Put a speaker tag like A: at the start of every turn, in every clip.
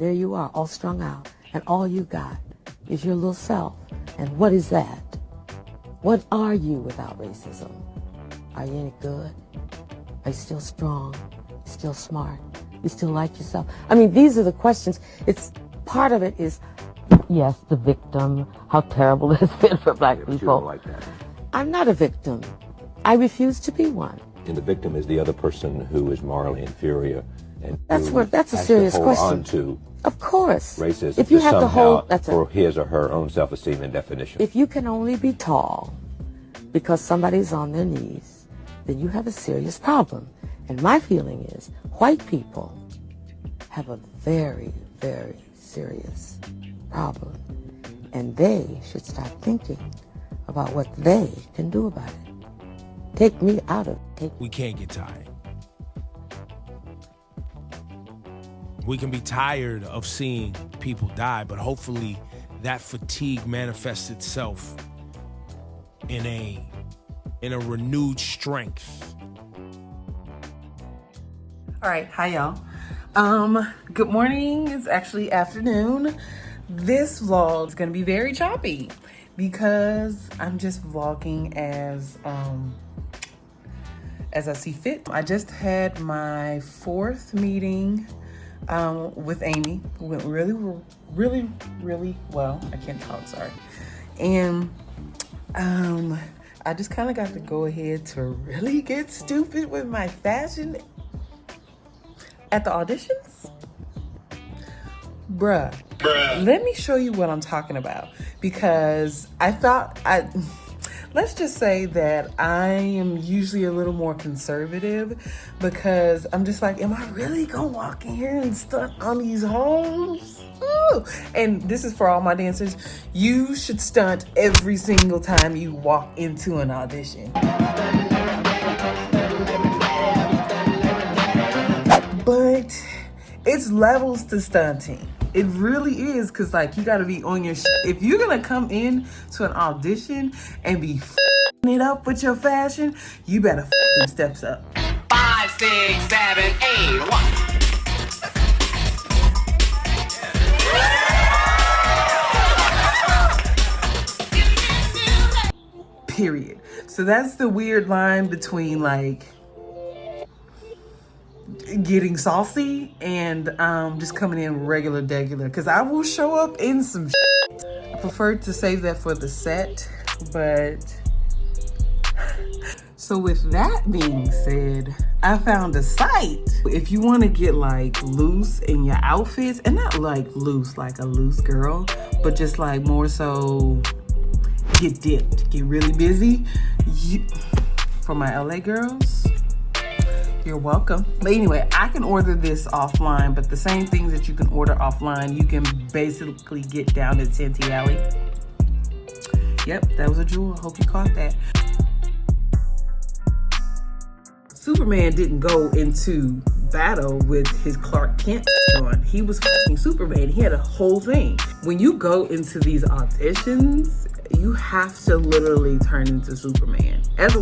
A: there you are, all strung out, and all you got is your little self. And what is that? What are you without racism? Are you any good? Are you still strong? Still smart? You still like yourself? I mean, these are the questions. It's part of it is, yes, the victim, how terrible it has been for black people.
B: You don't like that.
A: I'm not a victim. I refuse to be one.
B: And the victim is the other person who is morally inferior, and
A: that's a serious question.
B: On to
A: of course,
B: racism.
A: If you have to hold
B: for his or her own self-esteem and definition.
A: If you can only be tall because somebody's on their knees, then you have a serious problem. And my feeling is white people have a very, very serious problem, and they should start thinking about what they can do about it. Take me out of it.
C: We can't get tired. We can be tired of seeing people die, but hopefully that fatigue manifests itself in a renewed strength.
D: All right, hi y'all. Good morning. It's actually afternoon. This vlog is gonna be very choppy because I'm just vlogging as I see fit. I just had my 4th meeting with Amy. It went really well. I can't talk, sorry. And I just kind of got to go ahead to really get stupid with my fashion at the auditions. Bruh, let me show you what I'm talking about, because let's just say that I am usually a little more conservative, because I'm just like, am I really gonna walk in here and stunt on these hoes? Ooh. And this is for all my dancers. You should stunt every single time you walk into an audition. But it's levels to stunting. It really is, because like you gotta be on your shit. If you're gonna come in to an audition and be it up with your fashion, you better them steps up.
E: 5, 6, 7, 8, 1.
D: Period. So that's the weird line between like getting saucy and just coming in regular degular, because I will show up in some shit. I prefer to save that for the set, but so with that being said, I found a site. If you want to get like loose in your outfits, and not like loose like a loose girl, but just like more so get dipped, get really busy, for my LA girls, you're welcome. But anyway, I can order this offline, but the same things that you can order offline, you can basically get down at Santee Alley. Yep, that was a jewel. I hope you caught that. Superman didn't go into battle with his Clark Kent on. He was fucking Superman. He had a whole thing. When you go into these auditions, you have to literally turn into Superman. As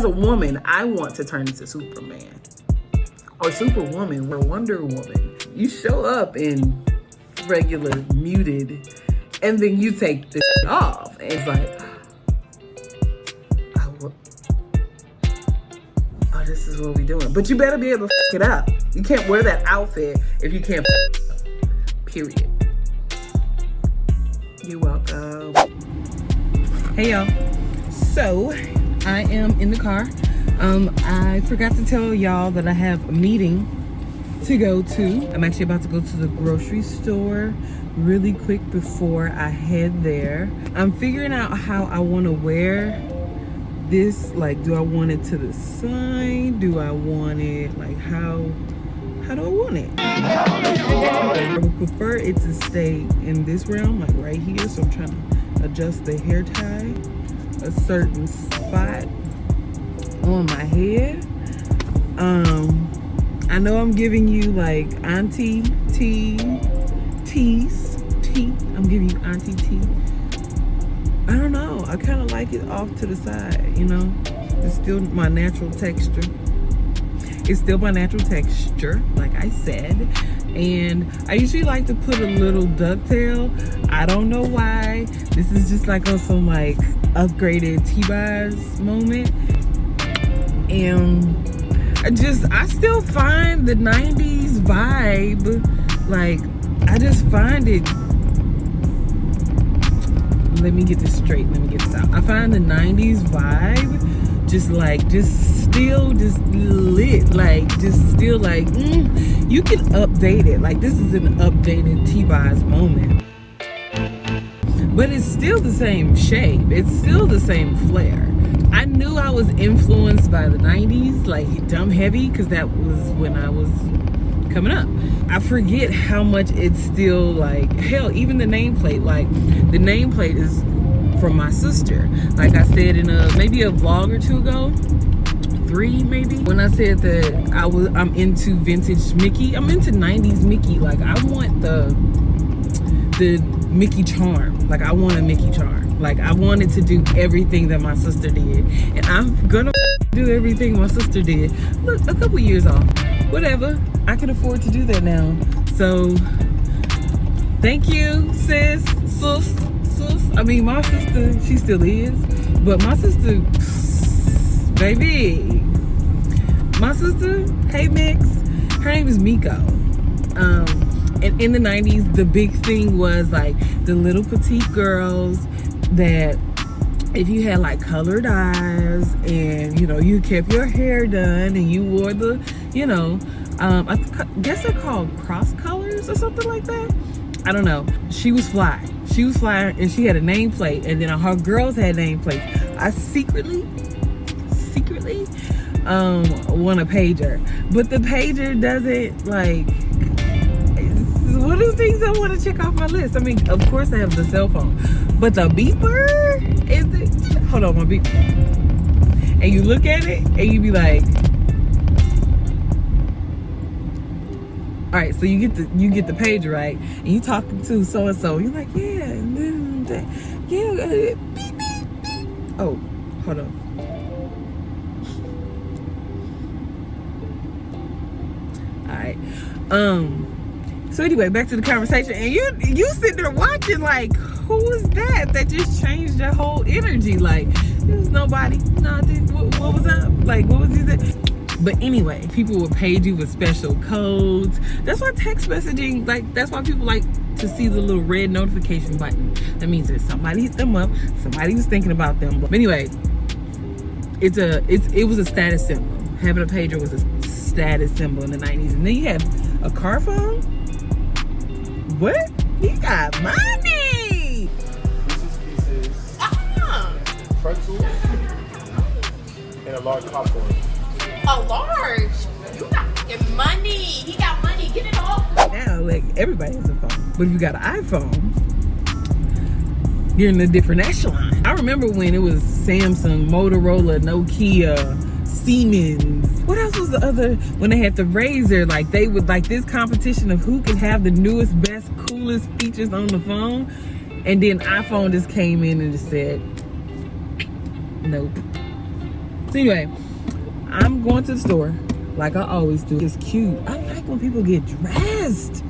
D: a woman, I want to turn into Superman. Or Superwoman, or Wonder Woman. You show up in regular muted, and then you take this off. And it's like, oh, this is what we doing. But you better be able to f it up. You can't wear that outfit if you can't f it up. Period. You're welcome. Hey y'all. So, I am in the car. I forgot to tell y'all that I have a meeting to go to. I'm actually about to go to the grocery store really quick before I head there. I'm figuring out how I want to wear this. Like, do I want it to the side? Do I want it, like, how do I want it? I would prefer it to stay in this realm, like right here. So I'm trying to adjust the hair tie a certain spot on my head. I know I'm giving you like Auntie tees. I'm giving you Auntie T. I don't know. I kind of like it off to the side, you know? It's still my natural texture. It's still my natural texture, like I said. And I usually like to put a little ducktail. I don't know why. This is just like on some like upgraded T-Boz moment. And I still find the 90s vibe, like, I just find it, let me get this straight, let me get this out. I find the 90s vibe just still lit, like, just still like, you can update it. Like, this is an updated T-Boz moment. But it's still the same shape. It's still the same flair. I knew I was influenced by the 90s, like dumb heavy, because that was when I was coming up. I forget how much it's still like, hell, even the nameplate, like the nameplate is from my sister. Like I said in maybe a vlog or two ago, 3 maybe, when I said that I'm into vintage Mickey. I'm into 90s Mickey. Like I want the Mickey charm. Like I want a Mickey charm. Like I wanted to do everything that my sister did, and I'm gonna do everything my sister did. Look, a couple years off, whatever. I can afford to do that now. So thank you, sis. I mean, my sister, she still is, but my sister, baby, my sister, hey Mix, her name is Miko. And in the 90s, the big thing was like the little petite girls that if you had like colored eyes and, you know, you kept your hair done and you wore the, you know, I guess they're called cross colors or something like that. I don't know. She was fly. She was fly, and she had a nameplate, and then her girls had nameplates. I secretly want a pager, but the pager doesn't like. One of the things I want to check off my list. I mean, of course I have the cell phone, but the beeper is it? Hold on, my beeper. And you look at it, and you be like, all right. So you get the pager, right? And you talking to so and so. You're like, yeah, yeah. Beep, beep, beep. Oh, hold on. All right. So anyway, back to the conversation, and you sitting there watching like, who was that just changed your whole energy? Like, there was nobody. Nothing. What was up? Like, what was he saying? But anyway, people would page you with special codes. That's why text messaging, like, that's why people like to see the little red notification button. That means that somebody hit them up. Somebody was thinking about them. But anyway, it was a status symbol. Having a pager was a status symbol in the 90s. And then you had a car phone. What? You got money!
F: Reese's Pieces, pretzels, and a large popcorn.
G: A large? You got fucking money. He got money. Get it off.
D: Now, like, everybody has a phone. But if you got an iPhone, you're in a different echelon. I remember when it was Samsung, Motorola, Nokia, Siemens. What else was the other, when they had the Razor, like they would like this competition of who could have the newest, best, coolest features on the phone. And then iPhone just came in and just said, nope. So anyway, I'm going to the store like I always do. It's cute. I like when people get dressed.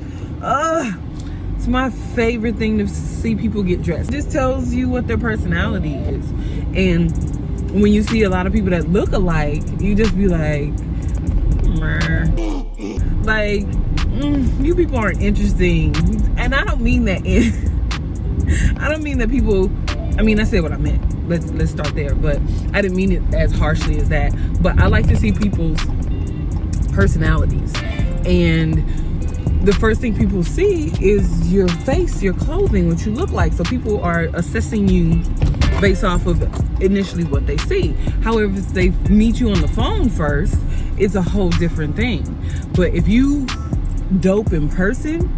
D: It's my favorite thing to see people get dressed. It just tells you what their personality is. And when you see a lot of people that look alike, you just be like, meh. Like, you people aren't interesting. And I don't mean that I don't mean that people, I mean, I said what I meant. Let's start there. But I didn't mean it as harshly as that. But I like to see people's personalities. And the first thing people see is your face, your clothing, what you look like. So people are assessing you based off of initially what they see. However, if they meet you on the phone first, it's a whole different thing. But if you dope in person,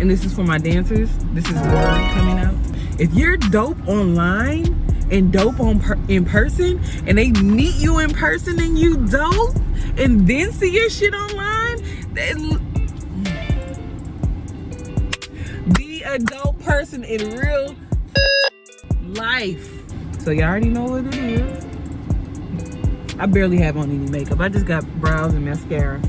D: and this is for my dancers, this is the word coming out. If you're dope online and dope in person, and they meet you in person and you dope, and then see your shit online, then be a dope person in real life. So you already know what it is. I barely have on any makeup. I just got brows and mascara.